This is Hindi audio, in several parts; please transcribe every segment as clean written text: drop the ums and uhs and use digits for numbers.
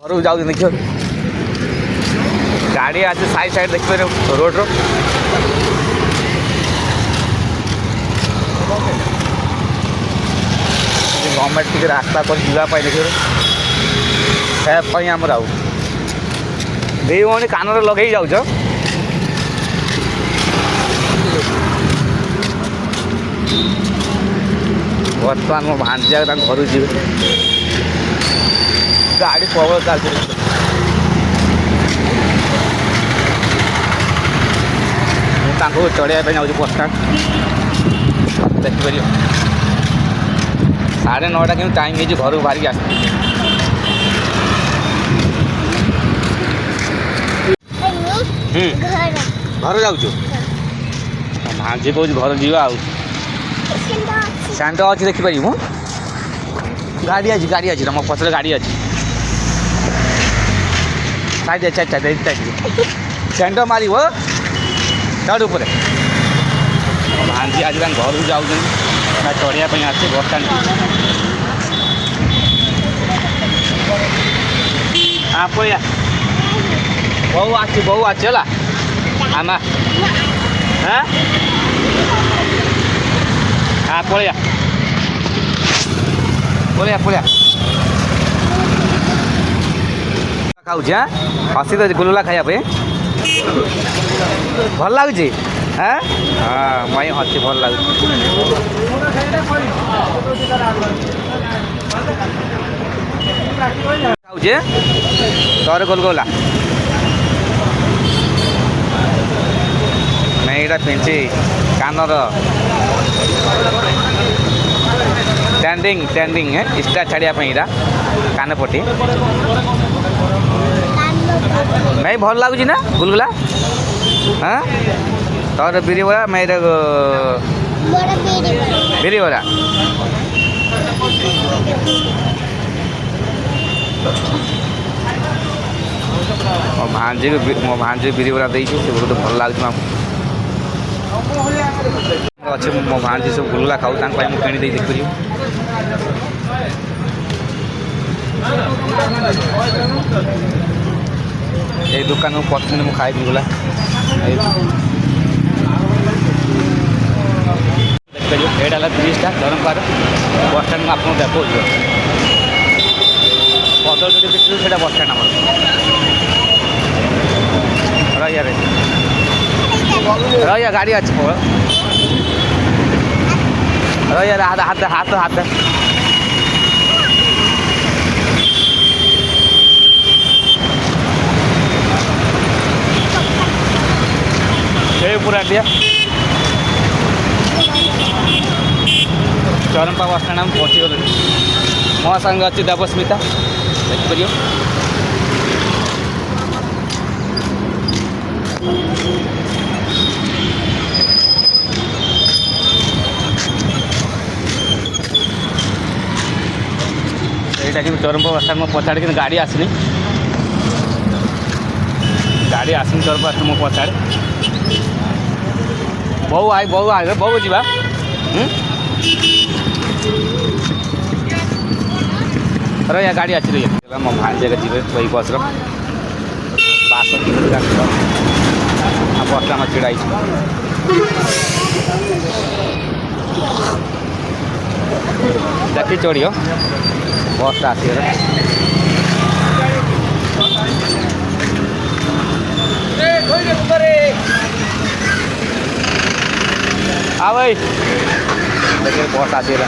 घर जाऊ देख गाड़ी आज साइड साइड देखिए रोड रो गवर्नमेंट टी रास्ता कर जावाई देखिए आमर आउ दे भौणी कान लगे जाऊच बर्तमान मो भांजा घर जी गाड़ी प्रबल चलती चढ़ाई जाऊँ बस स्टाण देखिपर 9:30 कि टाइम है घर को बाहर आस घर जाऊँ भांजी कह घर जा सैंड अच्छी देखिपर गाड़ी अच्छी मो पचर गाड़ी अच्छी साइड सैंड मार चढ़ उपर भांजी आज घर को जाऊँ चढ़ाई आस बस स्टाण हाँ पड़ा बहु आला आमा हाँ हाँ पड़ा पड़ा खाऊँ हाँ हसी तो गुलगुला खायापे भल लगुच हाँ हाँ मई हसी भल लगुच खाऊे तोर गुलगुला नहीं यहाँ पिंची कानर स्टैंडिंग इस्टा छाड़ापी यहाँ कान पटी नहीं भल लगुच ना गुलगुला हाँ तोर बिरी बड़ा मैं बिरी बड़ा मो भांजी बिरी बड़ा दे बहुत भल लगुच अच्छे मो भांजी सब गुलगुला खाऊ किणी दे देखिए ये दुकान में प्रतिदिन मुझे खाए गुलगुला देखिए एटा ब्रिजटा धर्मपार बस स्टाण में आपको देखो पदर जो देखिए से बस स्टाण रही गाड़ी अच्छी रही हाथ हाथ हाथ हाथ पूरा दिया चरमपा बस स्टाण में पहुँची गल मो सांग अच्छी देवस्मिता देखिपर यहाँ कि चरमपा बस स्टाण में पछाड़े कि गाड़ी आसनी चरमपा बस स्टाण में पछाड़े बहु आए बहु जा रही गाड़ी अच्छी रही मो भांजे जी वही बस बस स्टाण में छिड़ा देखी चढ़ियो बस आसगला हाँ भाई देखिए बस आसगला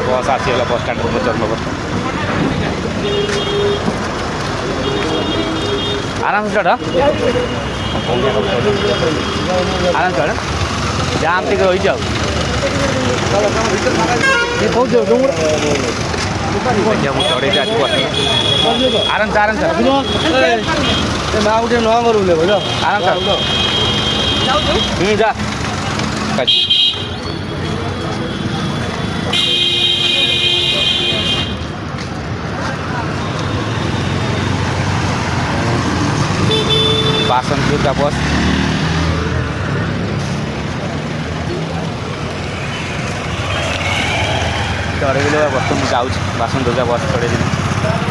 बस आसगला बस स्टाण चल बस आराम से चढ़ आराम चढ़ जाम टे रही जाऊ चढ़े आराम से आराम से जा बासनपुर का बस चढ़ेଇले बस मुझे जाऊँ बासन दुर्गा बस चढ़ेଇली